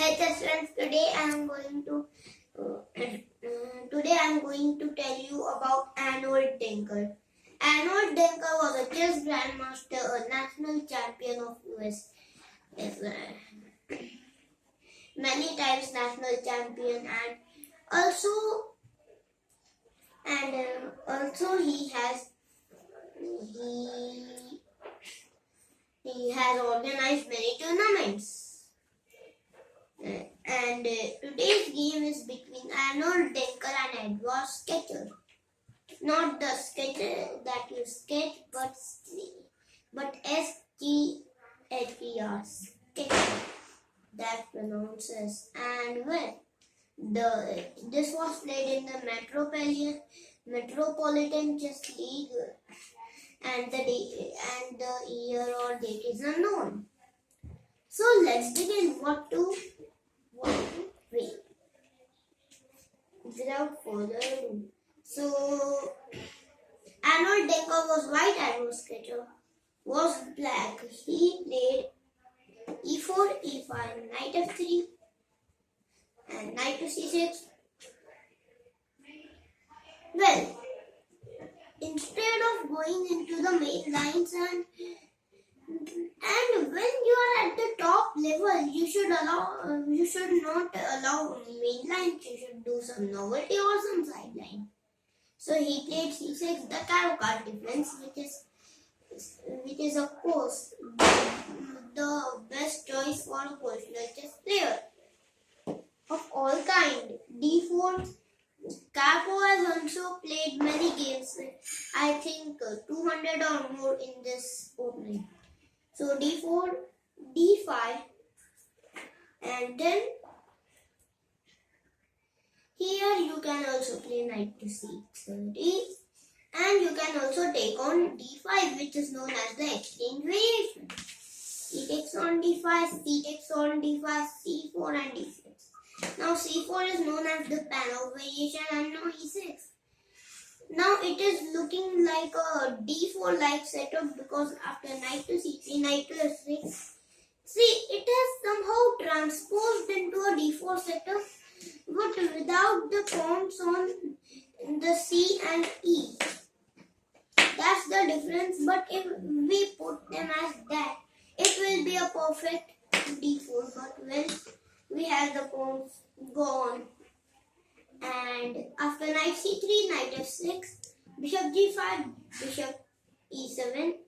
Hey friends, today I am going to tell you about Arnold Denker. Arnold Denker was a chess grandmaster, a national champion of US. Yes, many times national champion, and also he has organized many tournaments. And today's game is between Arnold Denker and Edward Scher. Not the Scher that you sketch, but S-T-H-E-R, Scher. That pronounces. And this was played in the Metropolitan Chess League, and the year or date is unknown. So let's begin. What to wait. Without further ado. So Arnold Denker was white and Scher was black. He played E4, E5, Knight F3 and Knight to C6. Well, instead of going into the main lines and when you are at the top level, you should not allow main lines. You should do some novelty or some sideline. So he played C6, the Caro card defense, which is of course the best choice for a professional chess player of all kind. D4. Capo has also played many games. I think 200 or more in this opening. So D4, D5, and then here you can also play Knight to C6, and you can also take on D5, which is known as the exchange variation. E takes on D5, C takes on D5, C4 and D6. Now C4 is known as the Panov variation, and now E6. Now it is looking like a D4-like setup because after Knight to C3, Knight to F6, see, it has somehow transposed into a D4 setup, but without the pawns on the C and E. That's the difference, but if we put them as that, it will be a perfect D4, but when we have the pawns gone, and after Knight C3, Knight F6, Bishop G5, Bishop E7,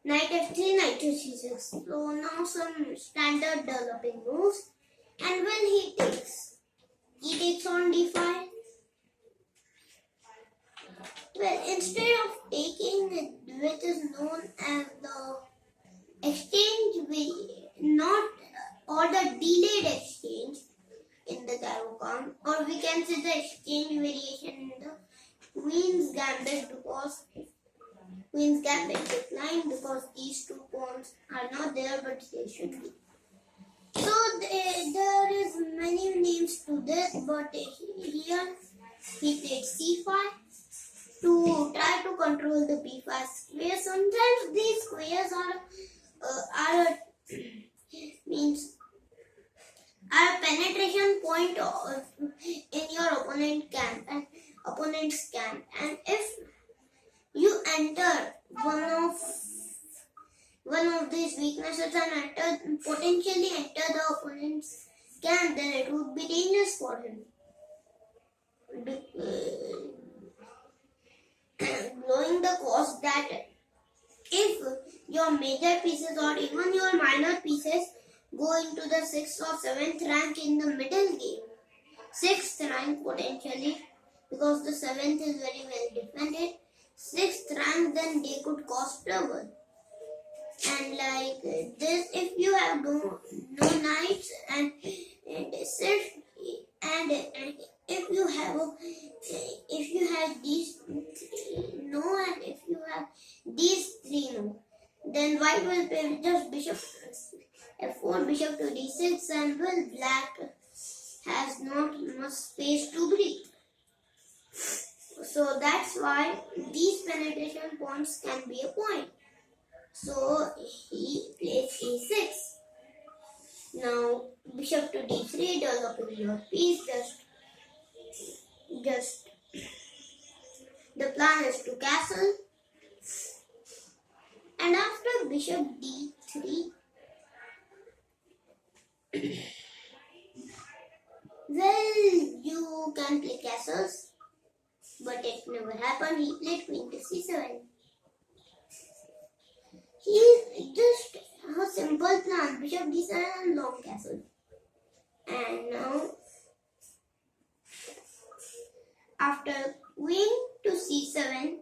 Knight F3, Knight to C6. So now some standard developing moves, and when he takes on D5. Well, instead of taking which is known as the exchange, or the delayed exchange in the Caro card, or we can say the exchange variation in the Queen's Gambit, because Queen's Gambit declined because these two pawns are not there, but they should be. So there is many names to this, but here he played C5 to try to control the B5 square. Sometimes these squares are a penetration point in your opponent's camp, and if you enter one of these weaknesses and potentially enter the opponent's camp, then it would be dangerous for him. Blowing the cost that if your major pieces or even your minor pieces go into the 6th or 7th rank in the middle game, 6th rank potentially, because the 7th is very well defended, 6th rank, then they could cause trouble. And like this, if you have no knights and if you have these no, and if you have these three no, then white will play just bishop F4, bishop to D6, and well, black has not much space to breathe. So that's why these penetration pawns can be a point. So he plays A6. Now bishop to d3, developing your piece. Just the plan is to castle. And after bishop d3, well, you can play castles, but it never happened. He played queen to c7. He just a simple plan, bishop d7 and long castle. And now, after queen to c7,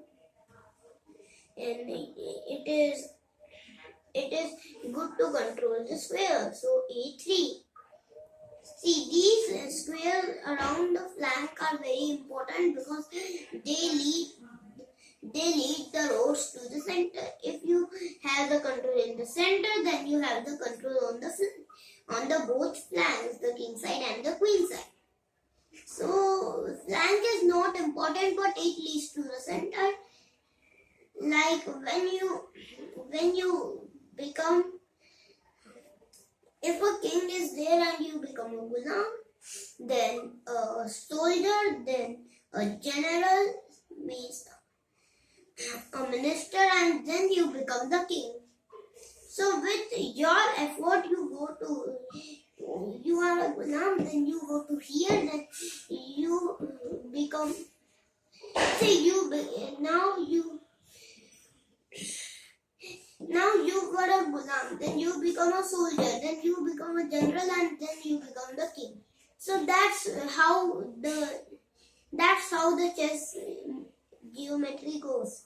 and it is good to control the square. So a3. See, these squares around the flank are very important because they lead the roads to the center. If you have the control in the center, then you have the control on the both flanks, the king side and the queen side. So flank is not important, but it leads to the center. Like when you become, if a king is there and you become a ghulam, then a soldier, then a general, means a minister, and then you become the king. So with your effort, you are a ghulam, then you go to here, then you become, now you got a ghulam, then you become a soldier, then you become a general, and then you become the king. So that's how the chess geometry goes.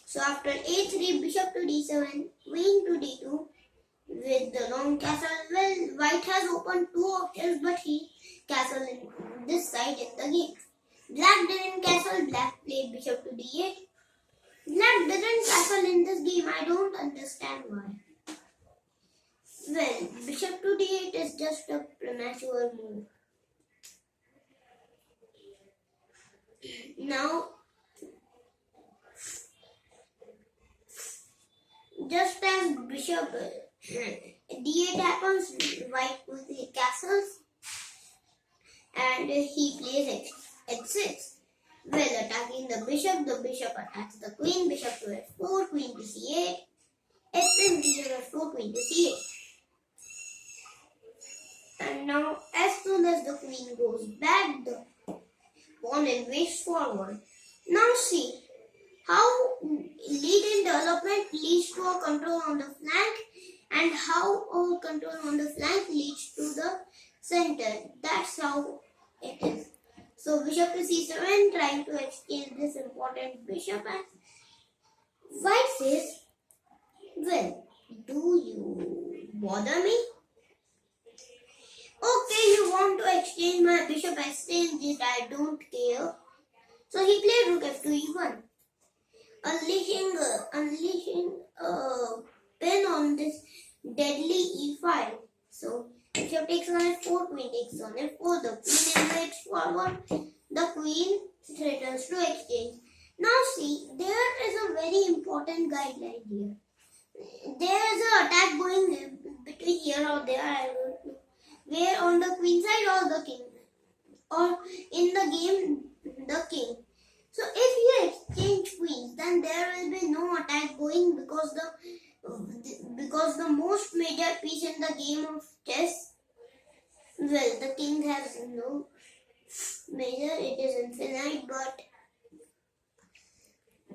So after a3, bishop to d7, queen to d2 with the long castle. Well, white has opened two options, but he castled in this side in the game. Black didn't castle, black played bishop to d8. Black didn't castle in this game, I don't understand why. Well, bishop to d8 is just a premature move. Now, just as bishop d8 happens, white quickly castles and he plays h6. Well, attacking the bishop attacks the queen, bishop to f4, queen to c8, h6, bishop f4, queen to c8. And now, as soon as the queen goes back, the pawn invades forward. Now see how lead in development leads to a control on the flank, and how a control on the flank leads to the center. That's how it is. So bishop to c7, trying to exchange this important bishop, and white says, well, do you bother me? Okay, you want to exchange my bishop, exchange it, I don't care. So he played rook f2 e1, unleashing a pin on this deadly e5. So bishop takes on f4, queen takes on f4, the queen invades forward, the queen threatens to exchange. Now see, there is a very important guideline here. There is an attack going between here or there, I don't know, where on the queen side or the king, or in the game, the king. So if you exchange queens, then there will be no attack going because the most major piece in the game of chess, well, the king has no major, it is infinite, but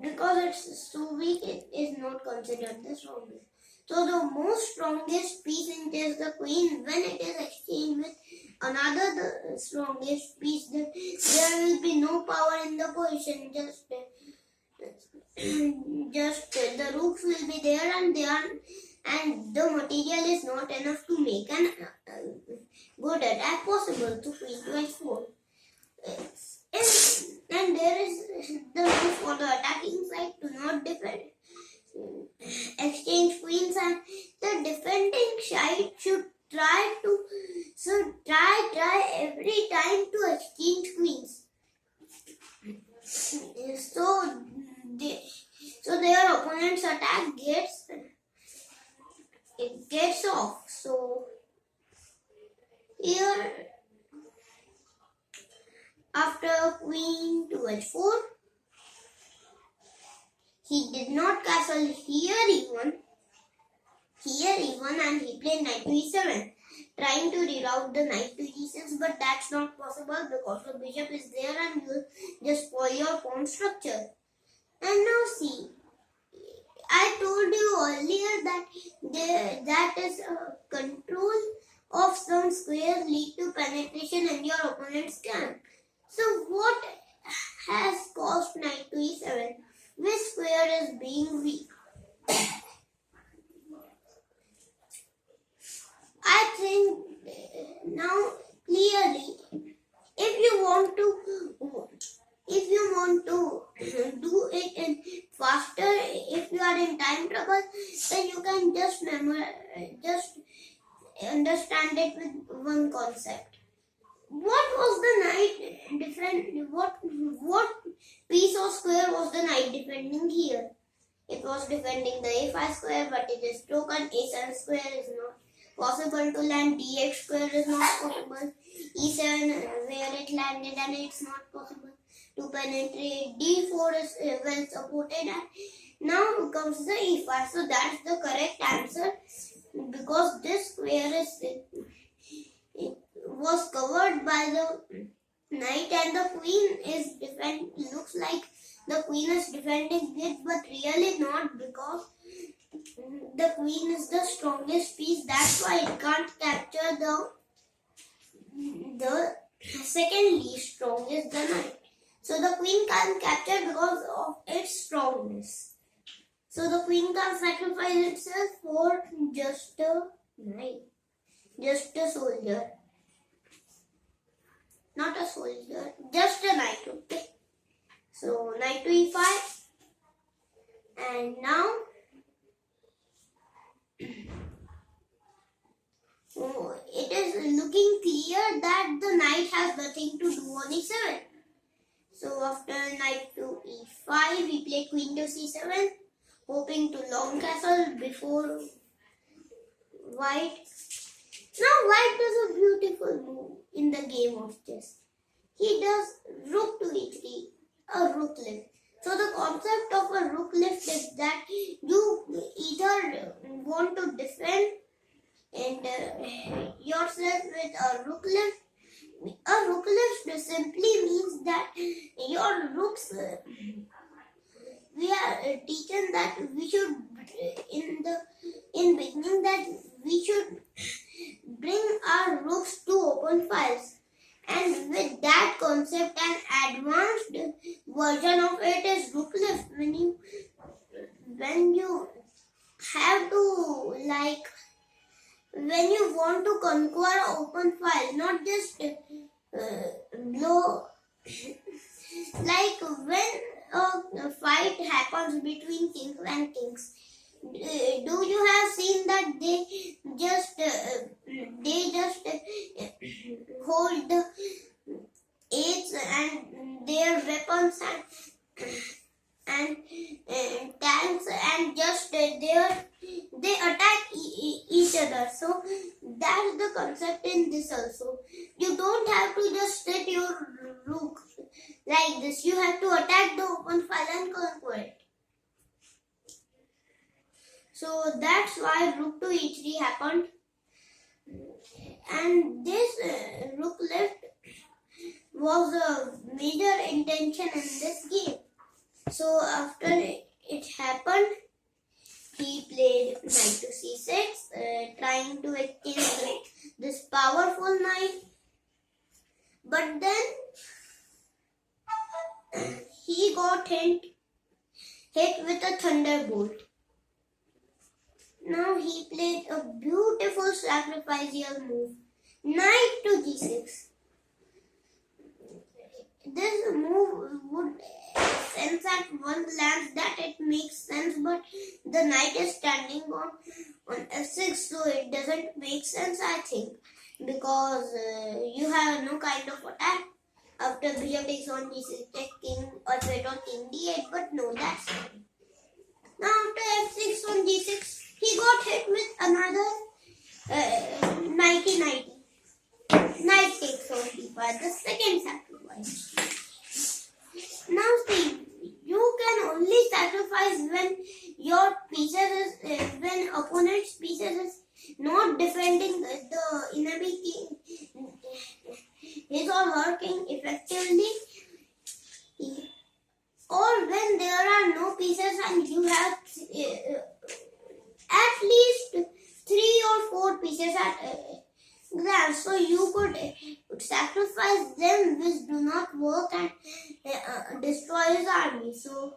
because it's so weak, it is not considered the strongest. So the most strongest piece in chess, the queen, when it is exchanged with another the strongest piece, there will be no power in the position. Just the rooks will be there, and the material is not enough to make an good attack possible to queen to h4. And there is the move for the attacking side to not defend. Exchange queens, and the defending side should try every time to exchange queens. So their opponent's attack gets off. So here after queen to h4. He did not castle here even, and he played knight to e7, trying to reroute the knight to e6, but that's not possible because the bishop is there and you just spoil your pawn structure. And now see, I told you earlier that that is control of some squares lead to penetration in your opponent's camp. So what has caused knight to e7? Which square is being weak? I think now clearly, if you want to do it in faster, if you are in time trouble, then you can just understand it with one concept. What was the knight defend? What piece or square was the knight defending here? It was defending the a5 square, but it is broken. a7 square is not possible to land. dx square is not possible. e7 where it landed and it's not possible to penetrate. d4 is well supported, and now comes the e5. So that's the correct answer, because this square is it was covered by the knight and the queen is looks like the queen is defending it, but really not, because the queen is the strongest piece. That's why it can't capture the second least strongest, the knight. So the queen can't capture because of its strongness. So the queen can't sacrifice itself for just a knight, just a soldier. Not a soldier, just a knight, okay? So knight to e5, and now it is looking clear that the knight has nothing to do on e7. So after knight to e5, we play queen to c7, hoping to long castle before white. Now white does a beautiful move in the game of chess. He does rook to e3, a rook lift. So the concept of a rook lift is that you either want to defend and yourself with a rook lift. A rook lift simply means that your rooks, we are teaching that we should in beginning that we should bring our rooks to open files, and with that concept an advanced version of it is rook lift. When you have to when you want to conquer an open file, not just blow. Like when a fight happens between kings and kings, do you have seen that they just hold the eights and their weapons and tanks and just they attack each other. So that's the concept in this also. You don't have to just set your rook like this. You have to attack the open file and conquer it. So that's why rook to e3 happened. And this rook left was a major intention in this game. So after it happened, he played knight to c6, trying to exchange this powerful knight. But then he got hit with a thunderbolt. Now he played a beautiful sacrificial move, knight to g6. This move would sense at one glance that it makes sense, but the knight is standing on f6, so it doesn't make sense, I think, because you have no kind of attack. After bishop takes on g6, take king or threat on king d8, but no, that's fine. Now after f6 on g6, he got hit with another 90-90. by the second sacrifice. Now see, you can only sacrifice when your pieces is when opponent's pieces is not defending the enemy king, his or her king effectively, or when there are no pieces and you have at least 3 or 4 pieces at glance, so you could sacrifice them which do not work and destroy his army. So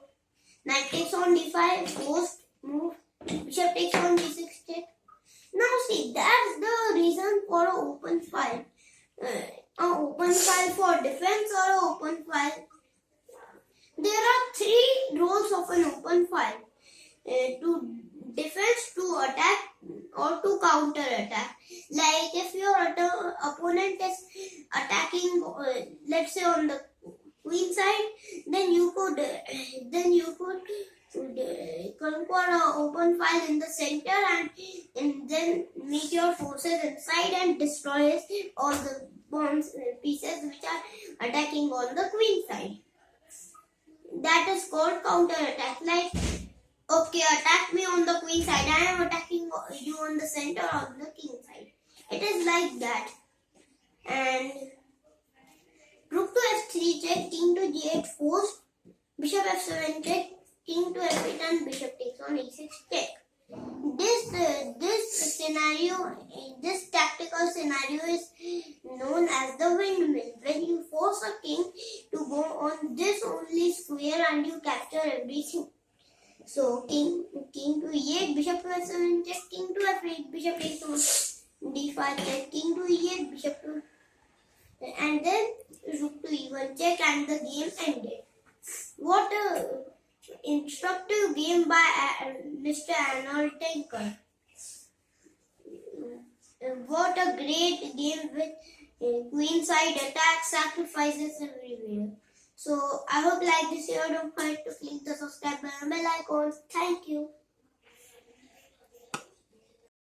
knight takes on d5, post move, bishop takes on d6 check. Now see, that's the reason for an open file. An open file for defense or an open file. There are 3 roles of an open file. To defense, to attack, or to counter attack. Like if your opponent is attacking, let's say on the queen side, then you could conquer an open file in the center and then make your forces inside and destroy all the pieces which are attacking on the queen side. That is called counter attack. Like, okay, attack me on the queen side, I am attacking you on the center or on the king side. It is like that. And rook to f3 check, king to g8 forced, bishop f7 check, king to f8 and bishop takes on e6 check. This scenario, this tactical scenario is known as the windmill. When you force a king to go on this only square and you capture everything. So king to e8, bishop to f7 check, king to f8, bishop takes on d5 check, king to e8, bishop to, and then rook to e1 check, and the game ended. What a instructive game by Mr. Arnold Denker. What a great game with queen side attacks, sacrifices everywhere. So I hope you like this video. Don't forget to click the subscribe button and bell icon. Thank you.